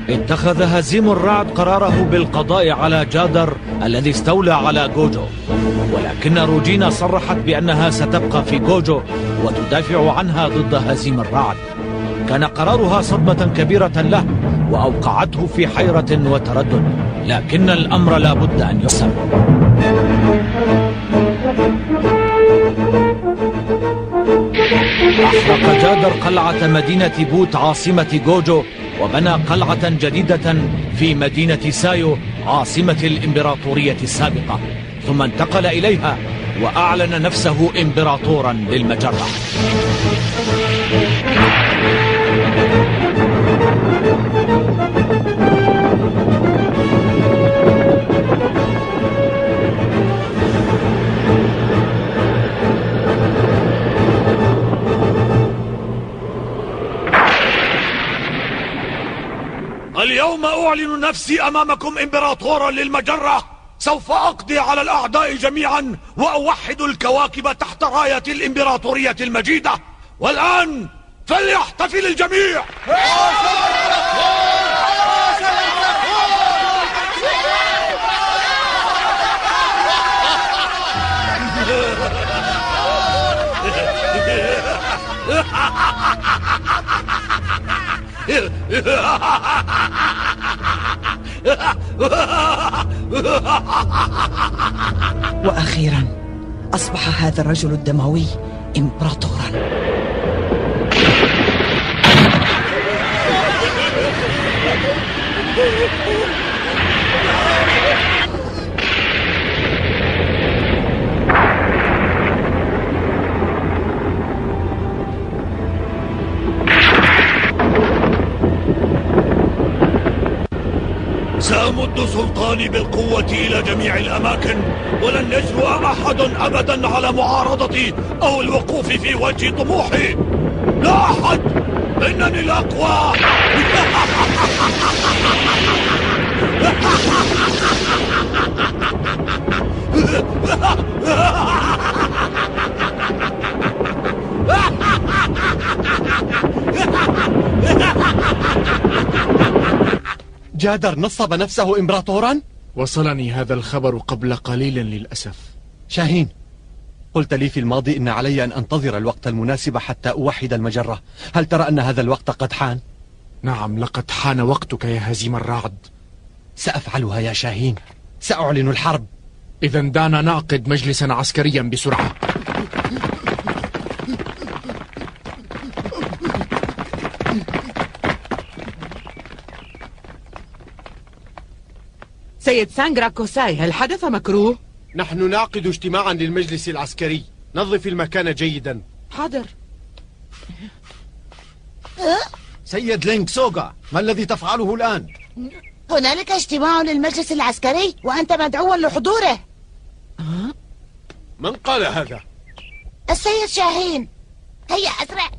اتخذ هزيم الرعد قراره بالقضاء على جادر الذي استولى على جوجو، ولكن روجينا صرحت بأنها ستبقى في جوجو وتدافع عنها ضد هزيم الرعد. كان قرارها صدمة كبيرة له وأوقعته في حيرة وتردد، لكن الأمر لا بد أن يحسم. أحرق جادر قلعة مدينة بوت عاصمة جوجو، وبنى قلعة جديدة في مدينة سايو عاصمة الإمبراطورية السابقة، ثم انتقل إليها وأعلن نفسه إمبراطورا للمجرة. اليوم أعلن نفسي أمامكم إمبراطورا للمجرة. سوف أقضي على الأعداء جميعا وأوحد الكواكب تحت راية الإمبراطورية المجيدة. والآن فليحتفل الجميع. وأخيرا أصبح هذا الرجل الدموي إمبراطورا. سأمد سلطاني بالقوة إلى جميع الأماكن، ولن يجرؤ أحد أبدا على معارضتي أو الوقوف في وجه طموحي. لا أحد، إنني الأقوى. جادر نصب نفسه إمبراطورا؟ وصلني هذا الخبر قبل قليل للأسف. شاهين، قلت لي في الماضي إن علي أن أنتظر الوقت المناسب حتى أوحد المجرة. هل ترى أن هذا الوقت قد حان؟ نعم، لقد حان وقتك يا هزيم الرعد. سأفعلها يا شاهين، سأعلن الحرب. إذا دعنا نعقد مجلسا عسكريا بسرعة. سيد سانغرا كوساي، هل حدث مكروه؟ نحن نعقد اجتماعا للمجلس العسكري. نظف المكان جيدا. حاضر. سيد لينغ سوغا، ما الذي تفعله الآن؟ هنالك اجتماع للمجلس العسكري وأنت مدعوا لحضوره. من قال هذا؟ السيد شاهين. هيا أسرع.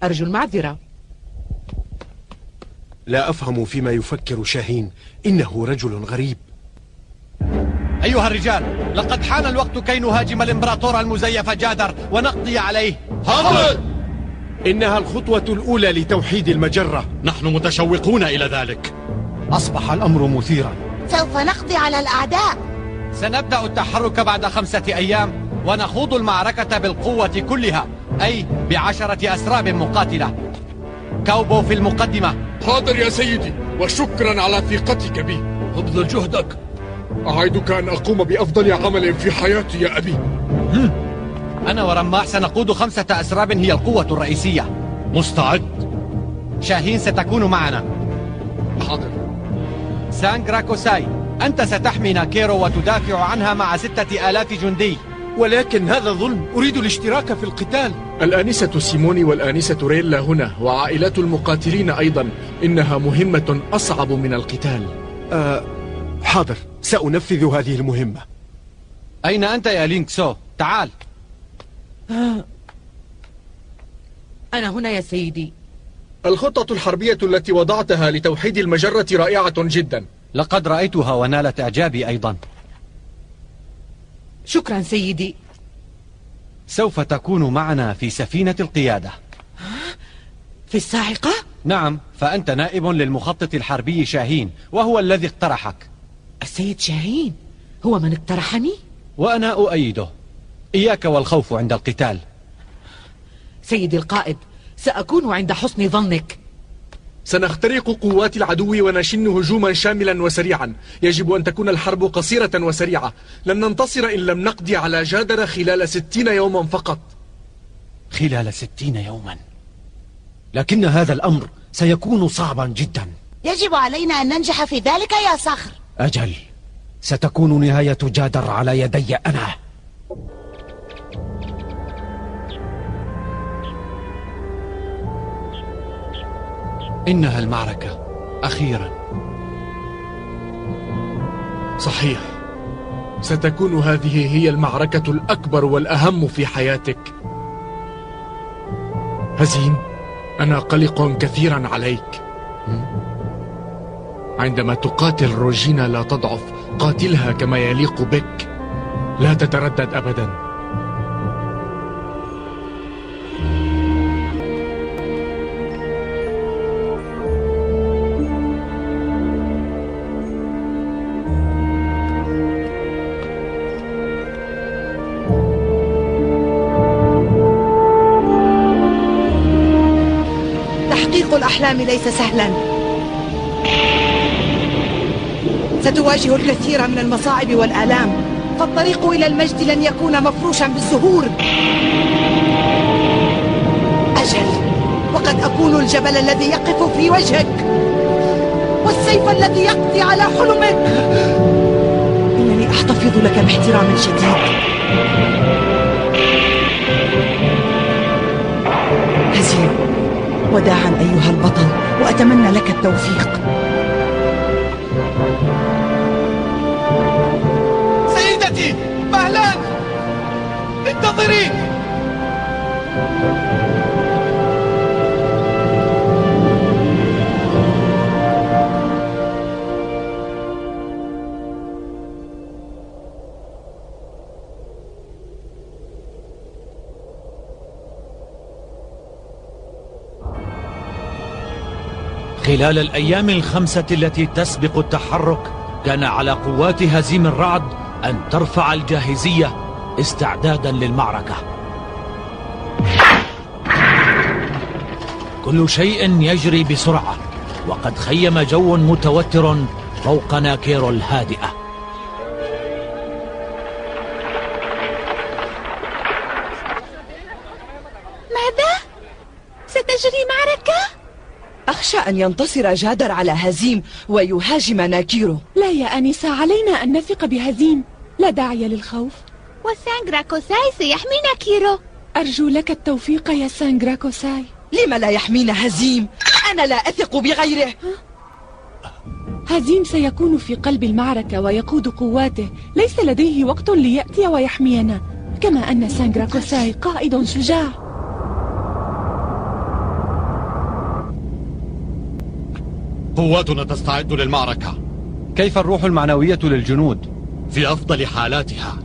أرجو المعذرة. لا أفهم فيما يفكر شاهين، إنه رجل غريب. أيها الرجال، لقد حان الوقت كي نهاجم الإمبراطور المزيف جادر ونقضي عليه. حاضر. إنها الخطوة الأولى لتوحيد المجرة. نحن متشوقون إلى ذلك. أصبح الأمر مثيرا. سوف نقضي على الأعداء. سنبدأ التحرك بعد 5 أيام ونخوض المعركة بالقوة كلها، أي ب10 أسراب مقاتلة. كاوبو في المقدمة. حاضر يا سيدي، وشكرا على ثقتك بي. ابذل جهدك. أعدك أن أقوم بأفضل عمل في حياتي يا أبي. أنا ورماح سنقود 5 أسراب هي القوة الرئيسية. مستعد. شاهين ستكون معنا. حاضر. سانغرا كوساي، أنت ستحمي ناكيرو وتدافع عنها مع 6000 جندي. ولكن هذا ظلم، أريد الاشتراك في القتال. الآنسة سيموني والآنسة ريلا هنا، وعائلات المقاتلين أيضا. إنها مهمة أصعب من القتال. حاضر، سأنفذ هذه المهمة. أين أنت يا لينغ سو؟ تعال. أنا هنا يا سيدي. الخطة الحربية التي وضعتها لتوحيد المجرة رائعة جدا. لقد رأيتها ونالت إعجابي أيضا. شكرا سيدي. سوف تكون معنا في سفينة القيادة. في الصاعقة؟ نعم، فأنت نائب للمخطط الحربي شاهين، وهو الذي اقترحك. السيد شاهين هو من اقترحني؟ وأنا أؤيده. إياك والخوف عند القتال. سيدي القائد، سأكون عند حسن ظنك. سنخترق قوات العدو ونشن هجوما شاملا وسريعا. يجب أن تكون الحرب قصيرة وسريعة. لن ننتصر إن لم نقضي على جادر خلال 60 يوما فقط. خلال 60 يوما؟ لكن هذا الأمر سيكون صعبا جدا. يجب علينا أن ننجح في ذلك يا صخر. أجل، ستكون نهاية جادر على يدي أنا. إنها المعركة أخيرا. صحيح، ستكون هذه هي المعركة الأكبر والأهم في حياتك. هزيم، أنا قلق كثيرا عليك. عندما تقاتل روجينا لا تضعف، قاتلها كما يليق بك، لا تتردد أبدا. تحقيق الأحلام ليس سهلا. ستواجه الكثير من المصاعب والآلام، فالطريق إلى المجد لن يكون مفروشا بالزهور. أجل، وقد أكون الجبل الذي يقف في وجهك، والسيف الذي يقضي على حلمك. إنني أحتفظ لك باحترام شديد. هزيم، وداعا أيها البطل، وأتمنى لك التوفيق. سيدتي مهلا، انتظري. خلال الأيام الخمسة التي تسبق التحرك، كان على قوات هزيم الرعد أن ترفع الجاهزية استعدادا للمعركة. كل شيء يجري بسرعة، وقد خيم جو متوتر فوق ناكيرو الهادئة. ماذا؟ ستجري معركة؟ أخشى أن ينتصر جادر على هزيم ويهاجم ناكيرو. لا يا أنسة، علينا أن نثق بهزيم، لا داعي للخوف. وسانغرا كوساي سيحمي ناكيرو. أرجو لك التوفيق يا سانغرا كوساي. لما لا يحمينا هزيم؟ أنا لا أثق بغيره. هزيم سيكون في قلب المعركة ويقود قواته، ليس لديه وقت ليأتي ويحمينا، كما أن سانغرا كوساي قائد شجاع. قواتنا تستعد للمعركة. كيف الروح المعنوية للجنود؟ في أفضل حالاتها.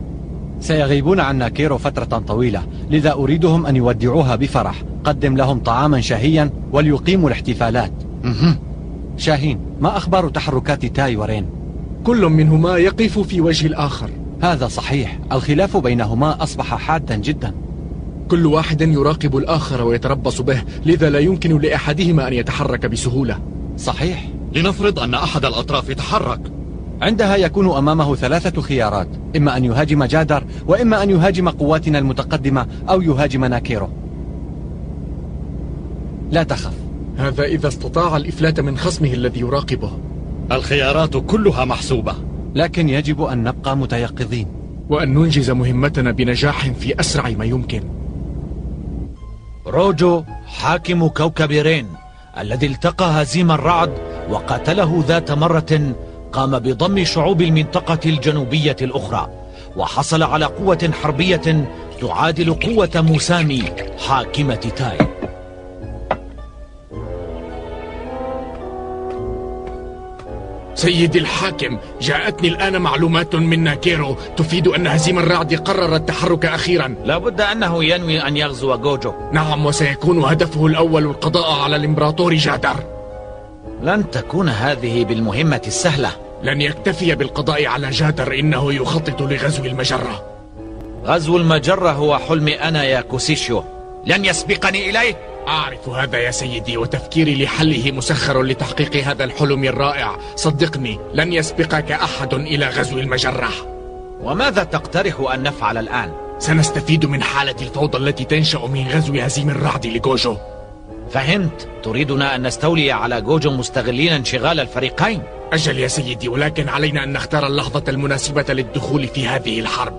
سيغيبون عن ناكيرو فترة طويلة، لذا أريدهم أن يودعوها بفرح. قدم لهم طعاما شهيا وليقيموا الاحتفالات. شاهين، ما أخبار تحركات تاي ورين؟ كل منهما يقف في وجه الآخر. هذا صحيح، الخلاف بينهما أصبح حادا جدا. كل واحد يراقب الآخر ويتربص به، لذا لا يمكن لأحدهما أن يتحرك بسهولة. صحيح. لنفرض أن أحد الأطراف يتحرك، عندها يكون أمامه 3 خيارات: إما أن يهاجم جادر، وإما أن يهاجم قواتنا المتقدمة، أو يهاجم ناكيرو. لا تخف. هذا إذا استطاع الإفلات من خصمه الذي يراقبه. الخيارات كلها محسوبة، لكن يجب أن نبقى متيقظين وأن ننجز مهمتنا بنجاح في أسرع ما يمكن. روجو حاكم كوكب رين الذي التقى هزيم الرعد وقاتله ذات مرة، قام بضم شعوب المنطقة الجنوبية الأخرى، وحصل على قوة حربية تعادل قوة موسامي حاكمة تاي. سيدي الحاكم، جاءتني الآن معلومات من ناكيرو تفيد أن هزيم الرعد قرر التحرك أخيرا. لابد أنه ينوي أن يغزو جوجو. نعم، وسيكون هدفه الأول القضاء على الإمبراطور جادر. لن تكون هذه بالمهمة السهلة. لن يكتفي بالقضاء على جادر، إنه يخطط لغزو المجرة. غزو المجرة هو حلمي أنا يا كوسيشيو، لن يسبقني إليه. أعرف هذا يا سيدي، وتفكيري لحله مسخر لتحقيق هذا الحلم الرائع. صدقني، لن يسبقك أحد إلى غزو المجرة. وماذا تقترح أن نفعل الآن؟ سنستفيد من حالة الفوضى التي تنشأ من غزو هزيم الرعد لجوجو. فهمت، تريدنا أن نستولي على جوجو مستغلين انشغال الفريقين. أجل يا سيدي، ولكن علينا أن نختار اللحظة المناسبة للدخول في هذه الحرب.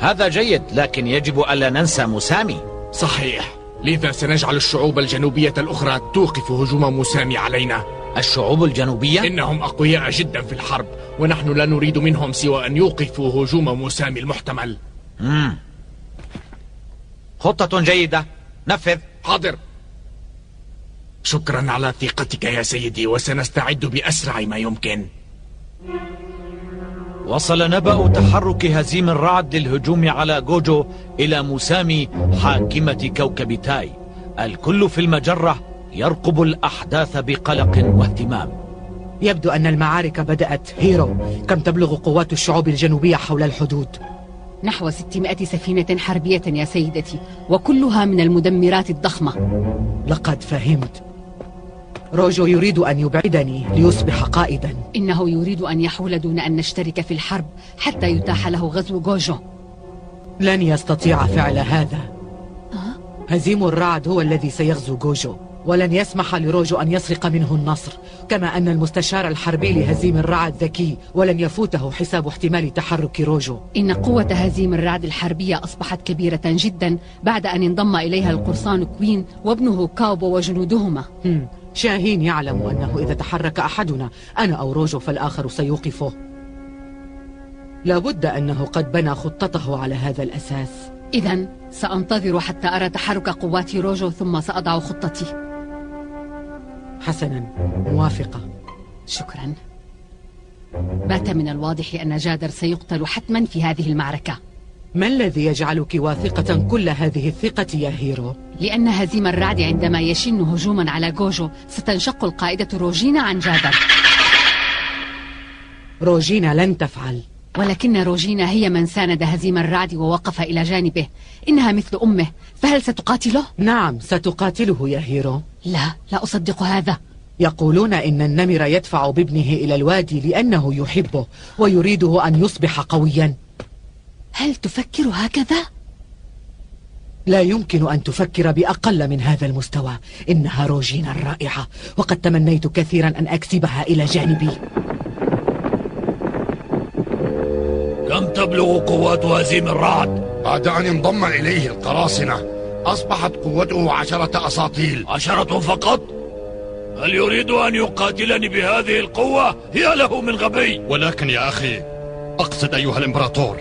هذا جيد، لكن يجب ألا ننسى مسامي. صحيح، لذا سنجعل الشعوب الجنوبية الأخرى توقف هجوم مسامي علينا. الشعوب الجنوبية؟ إنهم أقوياء جدا في الحرب، ونحن لا نريد منهم سوى أن يوقفوا هجوم مسامي المحتمل. خطة جيدة، نفذ. حاضر. شكرا على ثقتك يا سيدي، وسنستعد بأسرع ما يمكن. وصل نبأ تحرك هزيم الرعد للهجوم على جوجو إلى مسامي حاكمة كوكب تاي. الكل في المجرة يرقب الأحداث بقلق واهتمام. يبدو أن المعارك بدأت. هيرو، كم تبلغ قوات الشعوب الجنوبية حول الحدود؟ نحو 600 سفينة حربية يا سيدتي، وكلها من المدمرات الضخمة. لقد فهمت. روجو يريد أن يبعدني ليصبح قائدا. إنه يريد أن يحول دون أن نشترك في الحرب حتى يتاح له غزو جوجو. لن يستطيع فعل هذا. هزيم الرعد هو الذي سيغزو جوجو، ولن يسمح لروجو أن يسرق منه النصر، كما أن المستشار الحربي لهزيم الرعد ذكي، ولن يفوته حساب احتمال تحرك روجو. إن قوة هزيم الرعد الحربية أصبحت كبيرة جدا بعد أن انضم إليها القرصان كوين وابنه كاوبو وجنودهما. شاهين يعلم أنه إذا تحرك أحدنا، أنا أو روجو، فالآخر سيوقفه. لابد أنه قد بنى خطته على هذا الأساس. إذن سأنتظر حتى أرى تحرك قوات روجو، ثم سأضع خطتي. حسنا، موافقة. شكرا. بات من الواضح أن جادر سيقتل حتما في هذه المعركة. ما الذي يجعلك واثقة كل هذه الثقة يا هيرو؟ لأن هزيم الرعد عندما يشن هجوما على جوجو ستنشق القائدة روجينا عن جادر. روجينا لن تفعل. ولكن روجينا هي من ساند هزيم الرعد ووقف إلى جانبه. إنها مثل أمه، فهل ستقاتله؟ نعم، ستقاتله يا هيرو. لا أصدق هذا. يقولون إن النمر يدفع بابنه إلى الوادي لأنه يحبه ويريده أن يصبح قويا. هل تفكر هكذا؟ لا يمكن أن تفكر بأقل من هذا المستوى. إنها روجينا الرائعة، وقد تمنيت كثيرا أن أكسبها إلى جانبي. كم تبلغ قوات هزيم الرعد؟ بعد أن انضم إليه القراصنة أصبحت قوته 10 أساطيل. 10 فقط؟ هل يريد أن يقاتلني بهذه القوة؟ هي له من غبي. ولكن يا أخي، أقصد أيها الإمبراطور،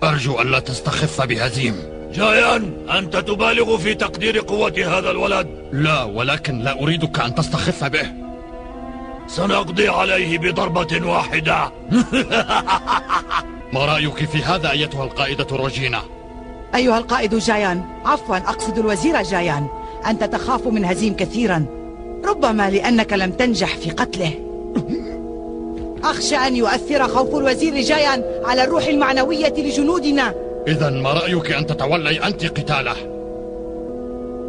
أرجو أن لا تستخف بهزيم. جايان، أنت تبالغ في تقدير قوة هذا الولد. لا، ولكن لا أريدك أن تستخف به. سنقضي عليه بضربة واحدة. ما رأيك في هذا أيتها القائدة روجينا؟ أيها القائد جايان، عفوا أقصد الوزير جايان، أنت تخاف من هزيم كثيرا، ربما لأنك لم تنجح في قتله. أخشى أن يؤثر خوف الوزير جايان على الروح المعنوية لجنودنا. إذن ما رأيك أن تتولي أنت قتاله؟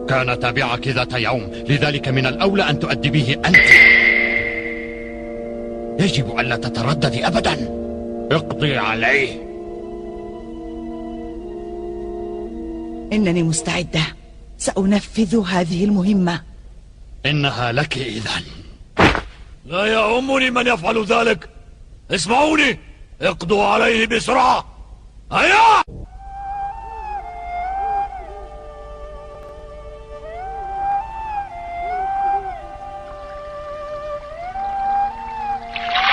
كان تابعك ذات يوم، لذلك من الأولى أن تؤدبيه أنت. يجب ألا تترددي أبدا. اقضي عليه. إنني مستعدة، سأنفذ هذه المهمة. إنها لك إذن. لا يهمني من يفعل ذلك. اسمعوني، اقضوا عليه بسرعة. هيا!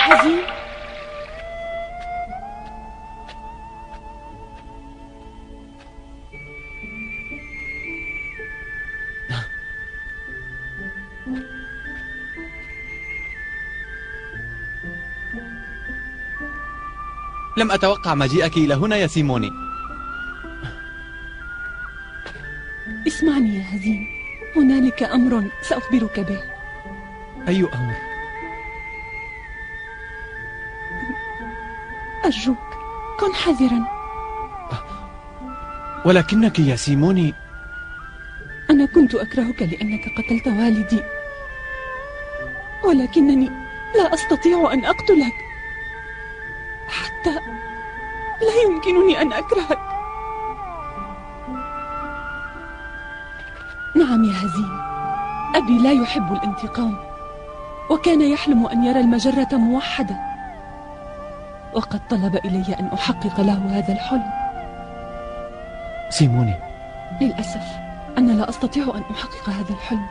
هزيم، لم أتوقع مجيئك إلى هنا يا سيموني. اسمعني يا هزيم، هنالك أمر سأخبرك به. أي أمر؟ أرجوك كن حذرا. ولكنك يا سيموني، أنا كنت أكرهك لأنك قتلت والدي، ولكنني لا أستطيع أن أقتلك، حتى لا يمكنني أن أكرهك. نعم يا هزيم، أبي لا يحب الانتقام، وكان يحلم أن يرى المجرة موحدة، وقد طلب إلي أن أحقق له هذا الحلم. سيموني، للأسف أنا لا أستطيع أن أحقق هذا الحلم،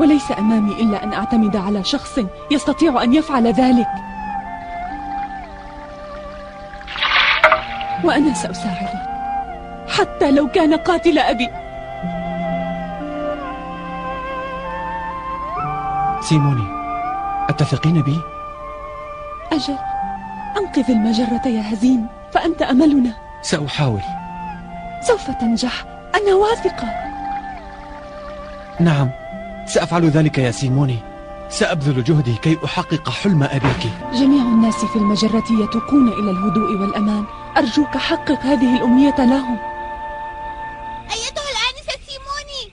وليس أمامي إلا أن أعتمد على شخص يستطيع أن يفعل ذلك، وأنا سأساعده حتى لو كان قاتل أبي. سيموني، أتثقين بي؟ أجل، أنقذ المجرة يا هزيم، فأنت أملنا. سأحاول. سوف تنجح، أنا واثقة. نعم، سأفعل ذلك يا سيموني. سأبذل جهدي كي أحقق حلم أبيك. جميع الناس في المجرة يتوقون إلى الهدوء والأمان، أرجوك حقق هذه الأمنية لهم. أيتها الآنسة سيموني،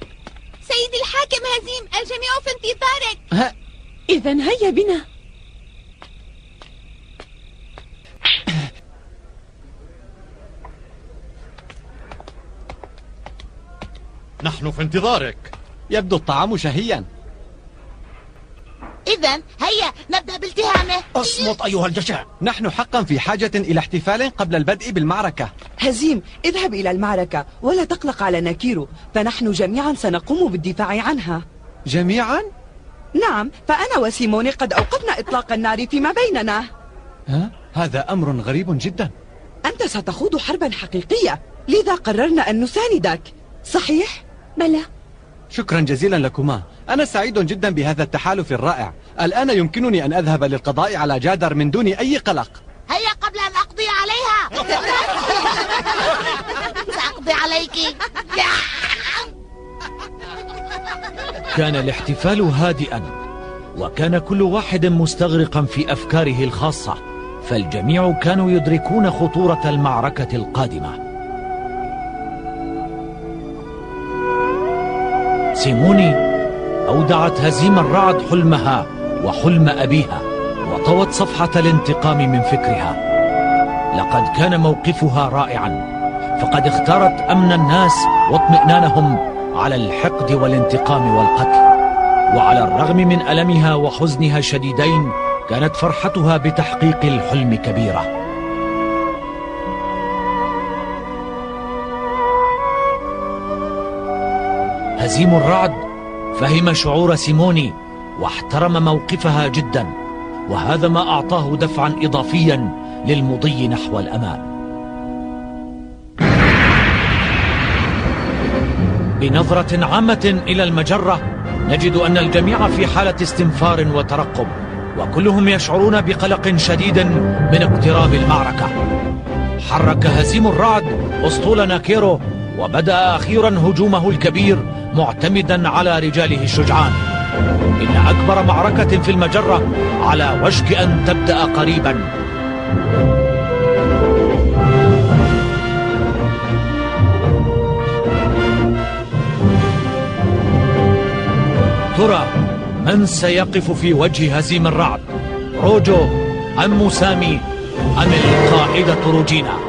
سيدي الحاكم هزيم، الجميع في انتظارك. إذن هيا بنا. نحن في انتظارك. يبدو الطعام شهيا. إذن هيا نبدأ بالتهامه. اصمت أيها الجشع. نحن حقا في حاجة إلى احتفال قبل البدء بالمعركة. هزيم، اذهب إلى المعركة ولا تقلق على ناكيرو، فنحن جميعا سنقوم بالدفاع عنها. جميعا؟ نعم، فأنا وسيموني قد أوقفنا إطلاق النار فيما بيننا. هذا أمر غريب جدا. أنت ستخوض حربا حقيقية، لذا قررنا أن نساندك، صحيح؟ بلى. شكرا جزيلا لكما، أنا سعيد جدا بهذا التحالف الرائع. الآن يمكنني أن أذهب للقضاء على جادر من دون أي قلق. هيا قبل أن أقضي عليها. سأقضي عليك. كان الاحتفال هادئا، وكان كل واحد مستغرقا في أفكاره الخاصة، فالجميع كانوا يدركون خطورة المعركة القادمة. سيموني أودعت هزيم الرعد حلمها وحلم أبيها، وطوت صفحة الانتقام من فكرها. لقد كان موقفها رائعا، فقد اختارت أمن الناس واطمئنانهم على الحقد والانتقام والقتل. وعلى الرغم من ألمها وحزنها الشديدين، كانت فرحتها بتحقيق الحلم كبيرة. هزيم الرعد فهم شعور سيموني واحترم موقفها جدا، وهذا ما أعطاه دفعا إضافيا للمضي نحو الأمان. بنظرة عامة إلى المجرة نجد أن الجميع في حالة استنفار وترقب، وكلهم يشعرون بقلق شديد من اقتراب المعركة. حرك هزيم الرعد أسطول ناكيرو، وبدأ أخيرا هجومه الكبير معتمدا على رجاله الشجعان. إن أكبر معركة في المجرة على وشك أن تبدأ قريبا. ترى من سيقف في وجه هزيم الرعد؟ روجو أم موسامي أم القائدة روجينا؟